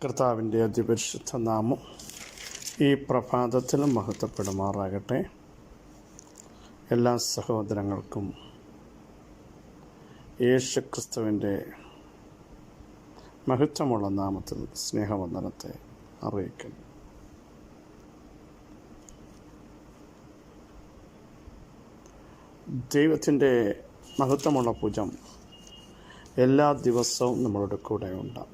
കർത്താവിൻ്റെ അതിപരിശുദ്ധ നാമം ഈ പ്രഭാതത്തിലും മഹത്വപ്പെടുമാറാകട്ടെ. എല്ലാ സഹോദരങ്ങൾക്കും യേശുക്രിസ്തുവിൻ്റെ മഹത്വമുള്ള നാമത്തിൽ സ്നേഹവന്ദനത്തെ അറിയിക്കുന്നു. ദൈവത്തിൻ്റെ മഹത്വമുള്ള ഭുജം എല്ലാ ദിവസവും നമ്മളുടെ കൂടെ ഉണ്ടാകും.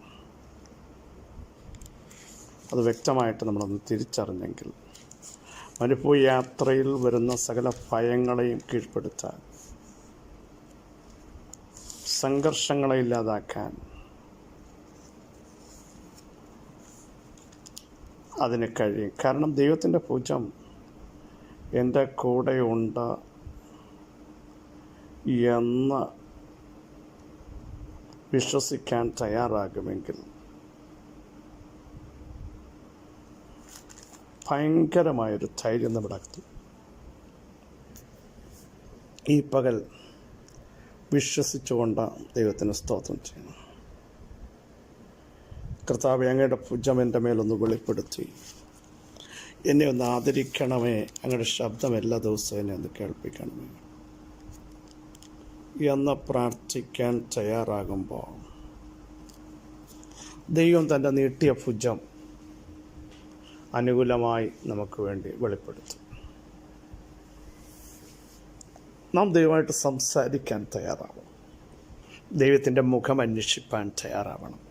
അത് വ്യക്തമായിട്ട് നമ്മളൊന്ന് തിരിച്ചറിഞ്ഞെങ്കിൽ മരുഭൂമി യാത്രയിൽ വരുന്ന സകല ഭയങ്ങളെയും കീഴ്പ്പെടുത്താൻ, സംഘർഷങ്ങളെ ഇല്ലാതാക്കാൻ അതിന് കഴിയും. കാരണം ദൈവത്തിൻ്റെ ഭുജം എൻ്റെ കൂടെയുണ്ട് എന്ന് വിശ്വസിക്കാൻ തയ്യാറാകുമെങ്കിൽ ഭയങ്കരമായൊരു ധൈര്യം നമ്മുടെ അകത്ത് ഈ പകൽ വിശ്വസിച്ചുകൊണ്ട് ദൈവത്തിന് സ്തോത്രം ചെയ്യണം. കർത്താവേ, അങ്ങയുടെ ഭുജം എൻ്റെ മേലൊന്ന് വെളിപ്പെടുത്തി എന്നെ ഒന്ന് ആദരിക്കണമേ. അങ്ങയുടെ ശബ്ദം എല്ലാ ദിവസവും എന്നെ ഒന്ന് കേൾപ്പിക്കണമേ എന്ന് പ്രാർത്ഥിക്കാൻ തയ്യാറാകുമ്പോൾ ദൈവം തൻ്റെ നീട്ടിയ ഭുജം അനുകൂലമായി നമുക്ക് വേണ്ടി വെളിപ്പെടുത്തും. നാം ദൈവമായിട്ട് സംസാരിക്കാൻ തയ്യാറാവണം. ദൈവത്തിൻ്റെ മുഖം അന്വേഷിപ്പാൻ തയ്യാറാവണം.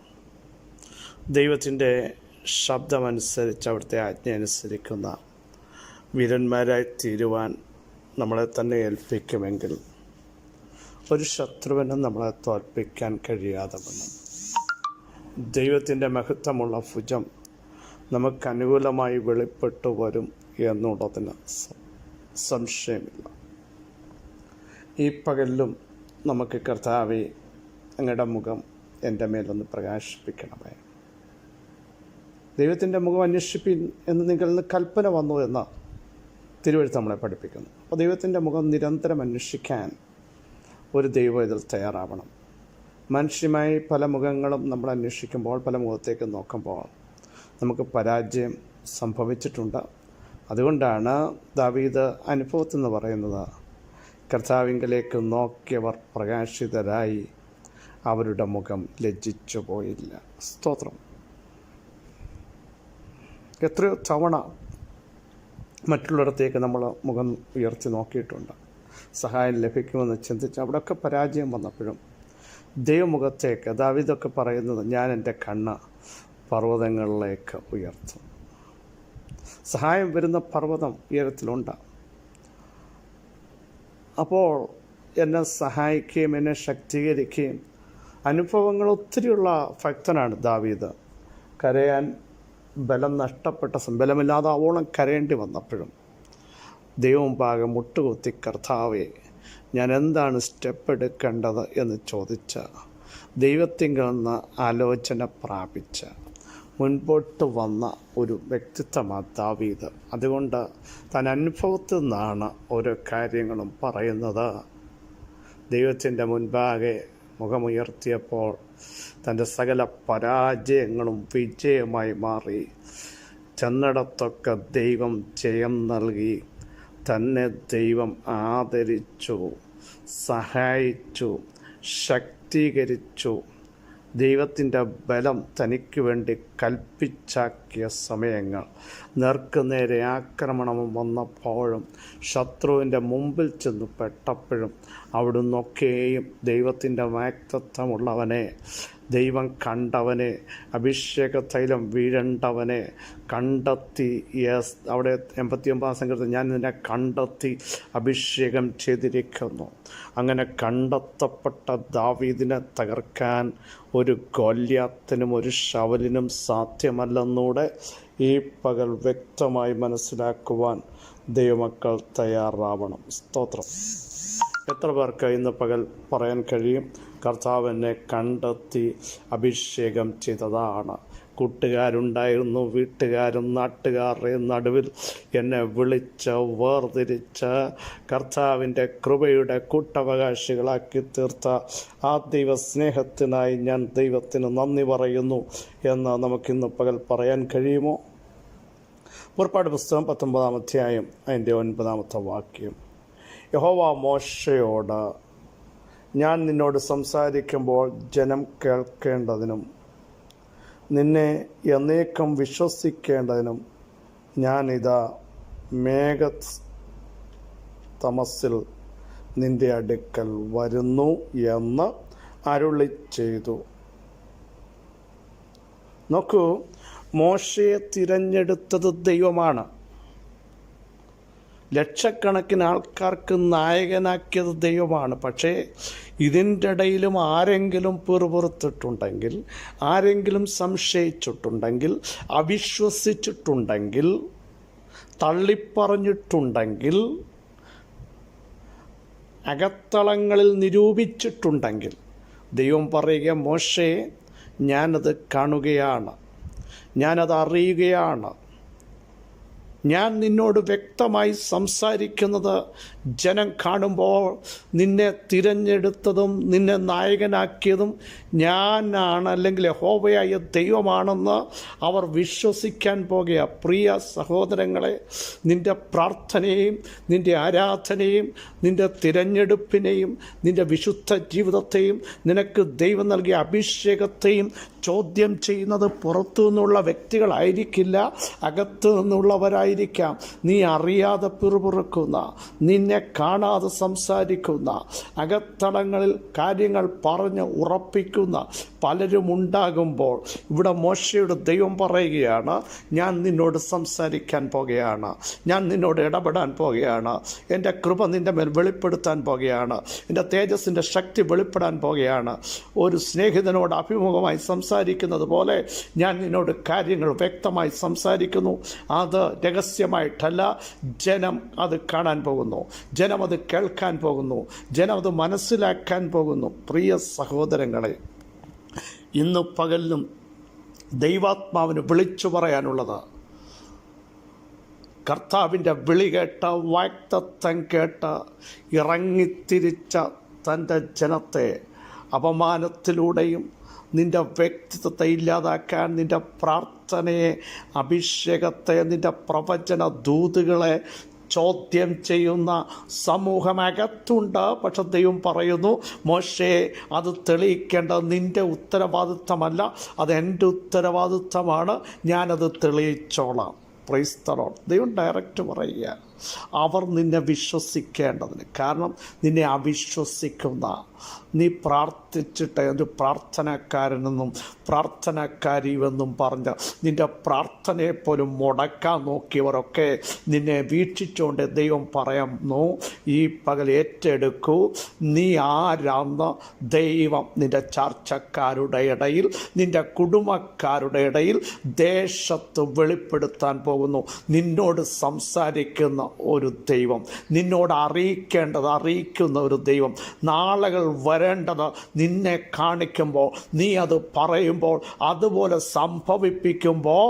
ദൈവത്തിൻ്റെ ശബ്ദമനുസരിച്ച് അവിടുത്തെ ആജ്ഞ അനുസരിക്കുന്ന വീരന്മാരായി തീരുവാൻ നമ്മളെ തന്നെ ഏൽപ്പിക്കുമെങ്കിൽ ഒരു ശത്രുവിനും നമ്മളെ തോൽപ്പിക്കാൻ കഴിയാതെ വന്നു. ദൈവത്തിൻ്റെ മഹത്വമുള്ള ഭുജം നമുക്ക് അനുകൂലമായി വെളിപ്പെട്ടു വരും എന്നുള്ളതിന് സംശയമില്ല. ഈ പകലിലും നമുക്ക് കർത്താവേ, അങ്ങയുടെ മുഖം എൻ്റെ മേലൊന്ന് പ്രകാശിപ്പിക്കണമേ. ദൈവത്തിൻ്റെ മുഖം അന്വേഷിപ്പിൻ എന്ന് നിങ്ങളിൽ നിന്ന് കൽപ്പന വന്നു എന്ന തിരുവെഴുത്ത് നമ്മളെ പഠിപ്പിക്കുന്നു. അപ്പോൾ ദൈവത്തിൻ്റെ മുഖം നിരന്തരം അന്വേഷിക്കാൻ ഒരു ദൈവം ഇതിൽ തയ്യാറാവണം. മനുഷ്യമായി പല മുഖങ്ങളും നമ്മൾ അന്വേഷിക്കുമ്പോൾ, പല മുഖത്തേക്ക് നോക്കുമ്പോൾ നമുക്ക് പരാജയം സംഭവിച്ചിട്ടുണ്ട്. അതുകൊണ്ടാണ് ദാവീദ് അനുഭവത്തിൽ നിന്ന് പറയുന്നത്, കർത്താവിങ്കലേക്ക് നോക്കിയവർ പ്രകാശിതരായി, അവരുടെ മുഖം ലജ്ജിച്ചു പോയില്ല. സ്തോത്രം. എത്രയോ തവണ മറ്റുള്ളിടത്തേക്ക് നമ്മൾ മുഖം ഉയർത്തി നോക്കിയിട്ടുണ്ട്, സഹായം ലഭിക്കുമെന്ന് ചിന്തിച്ച് അവിടെയൊക്കെ പരാജയം വന്നപ്പോഴും ദൈവമുഖത്തേക്ക് ദാവീദൊക്കെ പറയുന്നത്, ഞാൻ എൻ്റെ കണ്ണ് പർവ്വതങ്ങളിലേക്ക് ഉയർത്തും. സഹായം വരുന്ന പർവ്വതം ഉയരത്തിലുണ്ട്. അപ്പോൾ എന്നെ സഹായിക്കുകയും എന്നെ ശക്തീകരിക്കുകയും അനുഭവങ്ങൾ ഒത്തിരിയുള്ള ഭക്തനാണ് ദാവീദ്. കരയാൻ ബലം നഷ്ടപ്പെട്ട ബലമില്ലാതെ ആവോളം കരയേണ്ടി വന്നപ്പോഴും ദൈവമുമ്പാകെ മുട്ടുകുത്തി, കർത്താവേ, ഞാൻ എന്താണ് സ്റ്റെപ്പ് എടുക്കേണ്ടത് എന്ന് ചോദിച്ച, ദൈവത്തിങ്കിൽ നിന്ന് ആലോചന പ്രാപിച്ച മുൻപോട്ട് വന്ന ഒരു വ്യക്തിത്വമാണ് ദാവീദ്. അതുകൊണ്ട് താൻ അനുഭവത്തിൽ നിന്നാണ് ഓരോ കാര്യങ്ങളും പറയുന്നത്. ദൈവത്തിൻ്റെ മുൻപാകെ മുഖമുയർത്തിയപ്പോൾ തൻ്റെ സകല പരാജയങ്ങളും വിജയമായി മാറി. ചെന്നിടത്തൊക്കെ ദൈവം ജയം നൽകി. തന്നെ ദൈവം ആദരിച്ചു, സഹായിച്ചു, ശക്തീകരിച്ചു. ദൈവത്തിൻ്റെ ബലം തനിക്ക് വേണ്ടി കൽപ്പിച്ചാക്കിയ സമയങ്ങൾ, നേർക്കുനേരെ ആക്രമണം വന്നപ്പോഴും ശത്രുവിൻ്റെ മുമ്പിൽ ചെന്ന് പെട്ടപ്പോഴും അവിടുന്നൊക്കെയും ദൈവത്തിൻ്റെ വാഗ്ദത്തമുള്ളവനെ, ദൈവം കണ്ടവനെ, അഭിഷേക തൈലം വീഴേണ്ടവനെ കണ്ടെത്തി. അവിടെ 89 സങ്കീർത്തനം, ഞാൻ നിന്നെ കണ്ടെത്തി അഭിഷേകം ചെയ്തിരിക്കുന്നു. അങ്ങനെ കണ്ടെത്തപ്പെട്ട ദാവീദിനെ തകർക്കാൻ ഒരു ഗോല്യാത്തിനും ഒരു ശൗലിനും സാധ്യമല്ലെന്നൂടെ ഈ പകൽ വ്യക്തമായി മനസ്സിലാക്കുവാൻ ദൈവമക്കൾ തയ്യാറാവണം. സ്തോത്രം. എത്ര പേർക്ക് ഇന്ന് പകൽ പറയാൻ കഴിയും, കർത്താവ് എന്നെ കണ്ടെത്തി അഭിഷേകം ചെയ്തതാണ്, കൂട്ടുകാരുണ്ടായിരുന്നു, വീട്ടുകാരും നാട്ടുകാരുടെയും നടുവിൽ എന്നെ വിളിച്ച് വേർതിരിച്ച് കർത്താവിൻ്റെ കൃപയുടെ കൂട്ടവകാശികളാക്കി തീർത്ത ആ ദൈവസ്നേഹത്തിനായി ഞാൻ ദൈവത്തിന് നന്ദി പറയുന്നു എന്ന് നമുക്കിന്ന് പകൽ പറയാൻ കഴിയുമോ? പുറപ്പാട് പുസ്തകം 19-ാം അധ്യായം അതിൻ്റെ 9-ാമത്തെ വാക്യം. യഹോവ മോശയോട്, ഞാൻ നിന്നോട് സംസാരിക്കുമ്പോൾ ജനം കേൾക്കേണ്ടതിനും നിന്നെ എന്നേക്കും വിശ്വസിക്കേണ്ടതിനും ഞാനിതാ മേഘതമസ്സിൽ നിന്റെ അടുക്കൽ വരുന്നു എന്ന് അരുളി ചെയ്തു. നോക്കൂ, മോശയെ തിരഞ്ഞെടുത്തത് ദൈവമാണ്. ലക്ഷക്കണക്കിന് ആൾക്കാർക്ക് നായകനാക്കിയത് ദൈവമാണ്. പക്ഷേ ഇതിൻ്റെ ഇടയിലും ആരെങ്കിലും പിറുപിറുത്തിട്ടുണ്ടെങ്കിൽ, ആരെങ്കിലും സംശയിച്ചിട്ടുണ്ടെങ്കിൽ, അവിശ്വസിച്ചിട്ടുണ്ടെങ്കിൽ, തള്ളിപ്പറഞ്ഞിട്ടുണ്ടെങ്കിൽ, അകത്തളങ്ങളിൽ നിരൂപിച്ചിട്ടുണ്ടെങ്കിൽ ദൈവം പറയുക, മോശേ, ഞാനത് കാണുകയാണ്, ഞാനത് അറിയുകയാണ്. ഞാൻ നിന്നോട് വ്യക്തമായി സംസാരിക്കുന്നത് ജനം കാണുമ്പോൾ നിന്നെ തിരഞ്ഞെടുത്തതും നിന്നെ നായകനാക്കിയതും ഞാനാണ്, അല്ലെങ്കിൽ യഹോവയായ ദൈവമാണെന്ന് അവർ വിശ്വസിക്കാൻ പോകുക. പ്രിയ സഹോദരങ്ങളെ, നിൻ്റെ പ്രാർത്ഥനയും നിൻ്റെ ആരാധനയും നിൻ്റെ തിരഞ്ഞെടുപ്പിനെയും നിൻ്റെ വിശുദ്ധ ജീവിതത്തെയും നിനക്ക് ദൈവം നൽകിയ അഭിഷേകത്തെയും ചോദ്യം ചെയ്യുന്നത് പുറത്തു നിന്നുള്ള വ്യക്തികളായിരിക്കില്ല, അകത്തു നിന്നുള്ളവരായിരിക്കാം. നീ അറിയാതെ പിറുപിറുക്കുന്ന, നിന്നെ കാണാതെ സംസാരിക്കുന്ന, അകത്തളങ്ങളിൽ കാര്യങ്ങൾ പറഞ്ഞ് ഉറപ്പിക്കുന്ന പലരും ഉണ്ടാകുമ്പോൾ ഇവിടെ മോശയുടെ ദൈവം പറയുകയാണ്, ഞാൻ നിന്നോട് സംസാരിക്കാൻ പോകുകയാണ്, ഞാൻ നിന്നോട് ഇടപെടാൻ പോകുകയാണ്, എൻ്റെ കൃപ നിൻ്റെ മേൽ വെളിപ്പെടുത്താൻ പോകുകയാണ്, എൻ്റെ തേജസ്സിൻ്റെ ശക്തി വെളിപ്പെടാൻ പോകുകയാണ്. ഒരു സ്നേഹിതനോട് അഭിമുഖമായി സംസാരിക്കുന്നത് പോലെ ഞാൻ നിന്നോട് കാര്യങ്ങൾ വ്യക്തമായി സംസാരിക്കുന്നു. അത് രഹസ്യമായിട്ടല്ല, ജനം അത് കാണാൻ പോകുന്നു, ജനം അത് കേൾക്കാൻ പോകുന്നു, ജനം അത് മനസ്സിലാക്കാൻ പോകുന്നു. പ്രിയ സഹോദരങ്ങളെ, ഇന്ന് പകലിലും ദൈവാത്മാവിന് വിളിച്ചു പറയാനുള്ളത്, കർത്താവിൻ്റെ വിളി കേട്ട, വാഗ്ദത്തം കേട്ട് ഇറങ്ങിത്തിരിച്ച തൻ്റെ ജനത്തെ അപമാനത്തിലൂടെയും നിൻ്റെ വ്യക്തിത്വത്തെ ഇല്ലാതാക്കാൻ, നിൻ്റെ പ്രാർത്ഥനയെ, അഭിഷേകത്തെ, നിൻ്റെ പ്രവചന ദൂതുകളെ ചോദ്യം ചെയ്യുന്ന സമൂഹമകത്തുണ്ട്. പക്ഷെ ദൈവം പറയുന്നു, മോശേ, അത് തെളിയിക്കേണ്ടത് നിൻ്റെ ഉത്തരവാദിത്തമല്ല, അത് എൻ്റെ ഉത്തരവാദിത്തമാണ്, ഞാനത് തെളിയിച്ചോളാം. Praise the lord. ദൈവം ഡയറക്റ്റ് പറയുക, അവർ നിന്നെ വിശ്വസിക്കേണ്ടതിന്. കാരണം നിന്നെ അവിശ്വസിക്കുന്ന, നീ പ്രാർത്ഥിച്ചിട്ട് ഒരു പ്രാർത്ഥനക്കാരനെന്നും പ്രാർത്ഥനക്കാരിയെന്നും പറഞ്ഞ് നിൻ്റെ പ്രാർത്ഥനയെപ്പോലും മുടക്കാൻ നോക്കിയവരൊക്കെ നിന്നെ വീക്ഷിച്ചുകൊണ്ട് ദൈവം പറയുന്നു, ഈ പകൽ ഏറ്റെടുക്കൂ, നീ ആരാന്ന് ദൈവം നിൻ്റെ ചർച്ചക്കാരുടെ ഇടയിൽ, നിൻ്റെ കുടുംബക്കാരുടെ ഇടയിൽ, ദേശത്ത് വെളിപ്പെടുത്താൻ പോകുന്നു. നിന്നോട് സംസാരിക്കുന്ന ഒരു ദൈവം, നിന്നോട് അറിയിക്കുന്ന ഒരു ദൈവം, നാളുകൾ വരേണ്ടത് നിന്നെ കാണിക്കുമ്പോൾ, നീ അത് പറയുമ്പോൾ, അതുപോലെ സംഭവിപ്പിക്കുമ്പോൾ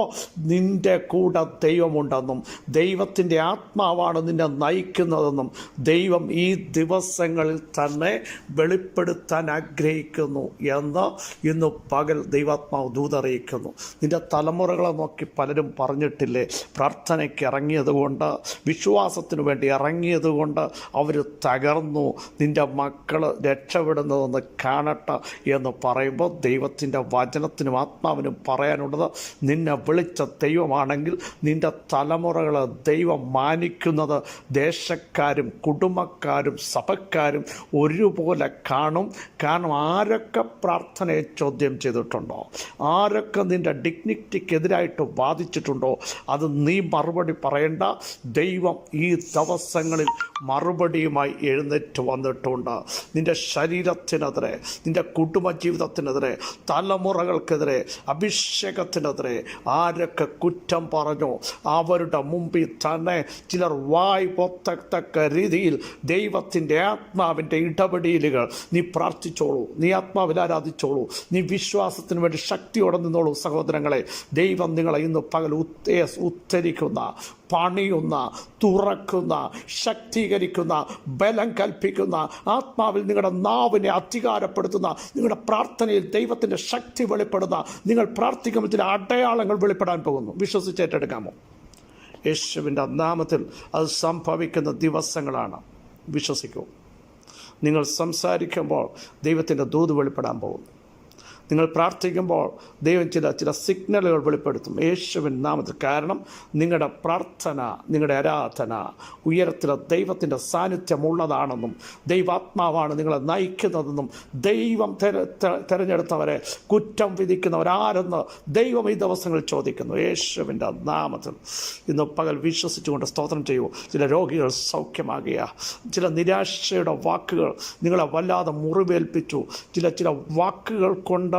നിൻ്റെ കൂടെ ദൈവമുണ്ടെന്നും ദൈവത്തിൻ്റെ ആത്മാവാണ് നിന്നെ നയിക്കുന്നതെന്നും ദൈവം ഈ ദിവസങ്ങളിൽ തന്നെ വെളിപ്പെടുത്താൻ ആഗ്രഹിക്കുന്നു എന്ന് ഇന്ന് പകൽ ദൈവാത്മാവ് ദൂതറിയിക്കുന്നു. നിൻ്റെ തലമുറകളെ നോക്കി പലരും പറഞ്ഞിട്ടില്ലേ, പ്രാർത്ഥനയ്ക്ക് ഇറങ്ങിയതുകൊണ്ട്, വിശ്വാസത്തിനു വേണ്ടി ഇറങ്ങിയതുകൊണ്ട് അവർ തകർന്നു, നിൻ്റെ മക്കൾ രക്ഷപ്പെടുന്നതെന്ന് കാണട്ടെ എന്ന് പറയുമ്പോൾ ദൈവത്തിൻ്റെ വചനത്തിനും ആത്മാവിനും പറയാനുള്ളത്, നിന്നെ വിളിച്ച ദൈവമാണെങ്കിൽ നിൻ്റെ തലമുറകളെ ദൈവം മാനിക്കുന്നത് ദേശക്കാരും കുടുംബക്കാരും സഭക്കാരും ഒരുപോലെ കാണും. കാരണം ആരൊക്കെ പ്രാർത്ഥനയെ ചോദ്യം ചെയ്തിട്ടുണ്ടോ, ആരൊക്കെ നിൻ്റെ ഡിഗ്നിറ്റിക്കെതിരായിട്ട് വാദിച്ചിട്ടുണ്ടോ, അത് നീ മറുപടി പറയേണ്ട. ദൈവം ദൈവം ഈ ദിവസങ്ങളിൽ മറുപടിയുമായി എഴുന്നേറ്റ് വന്നിട്ടുണ്ട്. നിൻ്റെ ശരീരത്തിനെതിരെ, നിൻ്റെ കുടുംബജീവിതത്തിനെതിരെ, തലമുറകൾക്കെതിരെ, അഭിഷേകത്തിനെതിരെ ആരൊക്കെ കുറ്റം പറഞ്ഞു അവരുടെ മുമ്പിൽ തന്നെ ചിലർ വായ് പൊത്തക്ക രീതിയിൽ ദൈവത്തിൻ്റെ ആത്മാവിൻ്റെ ഇടപെടലുകൾ നീ പ്രാർത്ഥിച്ചോളൂ, നീ ആത്മാവിൽ ആരാധിച്ചോളൂ, നീ വിശ്വാസത്തിന് വേണ്ടി ശക്തിയോടെ നിന്നോളൂ. സഹോദരങ്ങളെ, ദൈവം നിങ്ങളെ ഇന്ന് പകൽ ഉത്തരിക്കുന്ന, പണിയുന്ന, തുറക്കുന്ന, ശക്തീകരിക്കുന്ന, ബലം കൽപ്പിക്കുന്ന, ആത്മാവിൽ നിങ്ങളുടെ നാവിനെ അധികാരപ്പെടുത്തുന്ന, നിങ്ങളുടെ പ്രാർത്ഥനയിൽ ദൈവത്തിൻ്റെ ശക്തി വെളിപ്പെടുന്ന, നിങ്ങൾ പ്രാർത്ഥിക്കുമ്പോൾ ചില അടയാളങ്ങൾ വെളിപ്പെടാൻ പോകുന്നു. വിശ്വസിച്ചേറ്റെടുക്കാമോ? യേശുവിൻ്റെ നാമത്തിൽ അത് സംഭവിക്കുന്ന ദിവസങ്ങളാണ്. വിശ്വസിക്കൂ. നിങ്ങൾ സംസാരിക്കുമ്പോൾ ദൈവത്തിൻ്റെ ദൂത് വെളിപ്പെടാൻ പോകുന്നു. നിങ്ങൾ പ്രാർത്ഥിക്കുമ്പോൾ ദൈവം ചില സിഗ്നലുകൾ വെളിപ്പെടുത്തും യേശുവിൻ നാമത്തിൽ. കാരണം നിങ്ങളുടെ പ്രാർത്ഥന, നിങ്ങളുടെ ആരാധന ഉയരത്തിലെ ദൈവത്തിൻ്റെ സാന്നിധ്യമുള്ളതാണെന്നും ദൈവാത്മാവാണ് നിങ്ങളെ നയിക്കുന്നതെന്നും ദൈവം തിരഞ്ഞെടുത്തവരെ കുറ്റം വിധിക്കുന്നവരാരെന്ന് ദൈവം ഈ ദിവസങ്ങളിൽ ചോദിക്കുന്നു. യേശുവിൻ്റെ നാമത്തിൽ ഇന്ന് പകൽ വിശ്വസിച്ചുകൊണ്ട് സ്തോത്രം ചെയ്യൂ. ചില രോഗികൾ സൗഖ്യമാകുക, ചില നിരാശയുടെ വാക്കുകൾ നിങ്ങളെ വല്ലാതെ മുറിവേൽപ്പിച്ചു, ചില വാക്കുകൾ കൊണ്ട്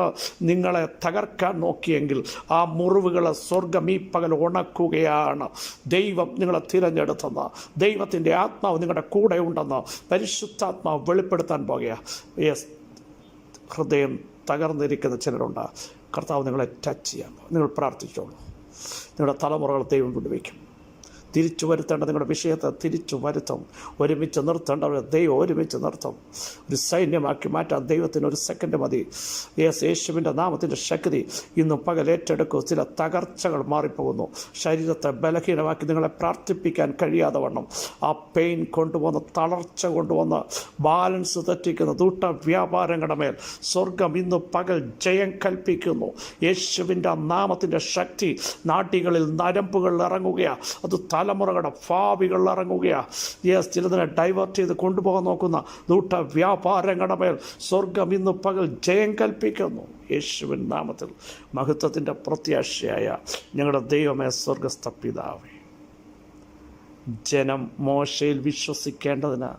നിങ്ങളെ തകർക്കാൻ നോക്കിയെങ്കിൽ ആ മുറിവുകളെ സ്വർഗം ഈ പകൽ ഉണക്കുകയാണ്. ദൈവം നിങ്ങളെ തിരഞ്ഞെടുത്തെന്ന്, ദൈവത്തിൻ്റെ ആത്മാവ് നിങ്ങളുടെ കൂടെ ഉണ്ടെന്ന് പരിശുദ്ധാത്മാവ് വെളിപ്പെടുത്താൻ പോകുക. ഹൃദയം തകർന്നിരിക്കുന്ന ചിലരുണ്ട്. കർത്താവ് നിങ്ങളെ ടച്ച് ചെയ്യാൻ, നിങ്ങൾ പ്രാർത്ഥിച്ചോളൂ. നിങ്ങളുടെ തലമുറകൾ ദൈവം വിടുവിക്കും. തിരിച്ചു വരുത്തേണ്ട നിങ്ങളുടെ വിഷയത്തെ തിരിച്ചു വരുത്തും. ഒരുമിച്ച് നിർത്തേണ്ടവരെ ദൈവം ഒരുമിച്ച് നിർത്തും. ഒരു സൈന്യമാക്കി മാറ്റാൻ ദൈവത്തിന് ഒരു സെക്കൻഡ് മതി. യേശുവിൻ്റെ നാമത്തിൻ്റെ ശക്തി ഇന്നും പകൽ ഏറ്റെടുക്കൂ. ചില തകർച്ചകൾ മാറിപ്പോകുന്നു. ശരീരത്തെ ബലഹീനമാക്കി നിങ്ങളെ പ്രാർത്ഥിപ്പിക്കാൻ കഴിയാതെ വണ്ണം ആ പെയിൻ കൊണ്ടുവന്ന്, തളർച്ച കൊണ്ടുവന്ന്, ബാലൻസ് തെറ്റിക്കുന്ന ദൂട്ട വ്യാപാരങ്ങളുടെ മേൽ സ്വർഗം ഇന്ന് പകൽ ജയം കൽപ്പിക്കുന്നു. യേശുവിൻ്റെ നാമത്തിൻ്റെ ശക്തി നാഡികളിൽ, നരമ്പുകളിൽ ഇറങ്ങുകയാണ്. അത് തലമുറകളുടെ ഭാവികൾ ഇറങ്ങുകയാണ്. ചിലതിനെ ഡൈവേർട്ട് ചെയ്ത് കൊണ്ടുപോകാൻ നോക്കുന്ന ദൂട്ട വ്യാപാരങ്ങളുടെ മേൽ സ്വർഗം ഇന്ന് പകൽ ജയം കൽപ്പിക്കുന്നു. യേശുവിൻ നാമത്തിൽ മഹത്വത്തിൻ്റെ പ്രത്യാശയായ ഞങ്ങളുടെ ദൈവമേ, സ്വർഗസ്ഥ പിതാവേ, ജനം മോശയിൽ വിശ്വസിക്കേണ്ടതിന്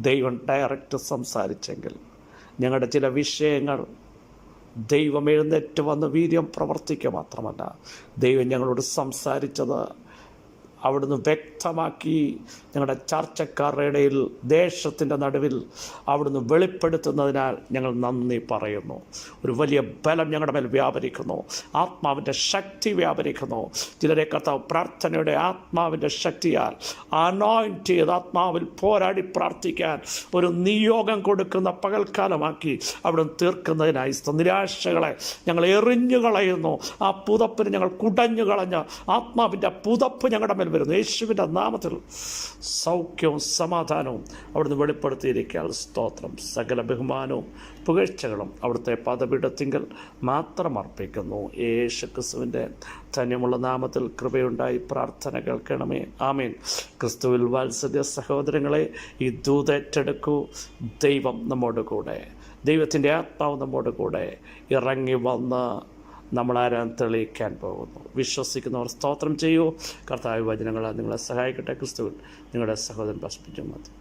ദൈവം ഡയറക്റ്റ് സംസാരിച്ചെങ്കിൽ ഞങ്ങളുടെ ചില വിഷയങ്ങൾ ദൈവം എഴുന്നേറ്റ് വന്ന് വീര്യം പ്രവർത്തിക്കുക മാത്രമല്ല, ദൈവം ഞങ്ങളോട് സംസാരിച്ചത് അവിടുന്ന് വ്യക്തമാക്കി ഞങ്ങളുടെ ചർച്ചക്കാരുടെ ഇടയിൽ, ദേശത്തിൻ്റെ നടുവിൽ അവിടുന്ന് വെളിപ്പെടുത്തുന്നതിനാൽ ഞങ്ങൾ നന്ദി പറയുന്നു. ഒരു വലിയ ബലം ഞങ്ങളുടെ മേൽ വ്യാപരിക്കുന്നു. ആത്മാവിൻ്റെ ശക്തി വ്യാപരിക്കുന്നു. ചിലരെ കർത്താവ് പ്രാർത്ഥനയുടെ ആത്മാവിൻ്റെ ശക്തിയാൽ അനോയിൻറ്റ് ചെയ്ത് ആത്മാവിൽ പോരാടി പ്രാർത്ഥിക്കാൻ ഒരു നിയോഗം കൊടുക്കുന്ന പകൽക്കാലമാക്കി അവിടുന്ന് തീർക്കുന്നതിനായി നിരാശകളെ ഞങ്ങൾ എറിഞ്ഞു കളയുന്നു. ആ പുതപ്പിന് ഞങ്ങൾ കുടഞ്ഞു കളഞ്ഞ് ആത്മാവിൻ്റെ പുതപ്പ് ഞങ്ങളുടെ മേൽ വരുന്നു. യേശുവിൻ്റെ നാമത്തിൽ സൗഖ്യവും സമാധാനവും അവിടുന്ന് വെളിപ്പെടുത്തിയിരിക്കാൻ സ്തോത്രം. സകല ബഹുമാനവും പുകഴ്ചകളും അവിടുത്തെ പദപീഠത്തിങ്കൽ മാത്രം അർപ്പിക്കുന്നു. യേശു ക്രിസ്തുവിൻ്റെ ധന്യമുള്ള നാമത്തിൽ കൃപയുണ്ടായി പ്രാർത്ഥന കേൾക്കണമേ. ആമേൻ. ക്രിസ്തുവിൽ വാത്സല്യ സഹോദരങ്ങളെ, ഈ ദൂതേറ്റെടുക്കൂ. ദൈവം നമ്മോട് കൂടെ, ദൈവത്തിൻ്റെ ആത്മാവ് നമ്മോട് കൂടെ ഇറങ്ങി വന്ന് നമ്മളാരാൻ തെളിയിക്കാൻ പോകുന്നു. വിശ്വസിക്കുന്നവർ സ്തോത്രം ചെയ്യൂ. കർത്താവ് വചനങ്ങൾ നിങ്ങളെ സഹായിക്കട്ടെ. ക്രിസ്തുവിൽ നിങ്ങളുടെ സഹോദരൻ പ്രസ്പിച്ചു മതി.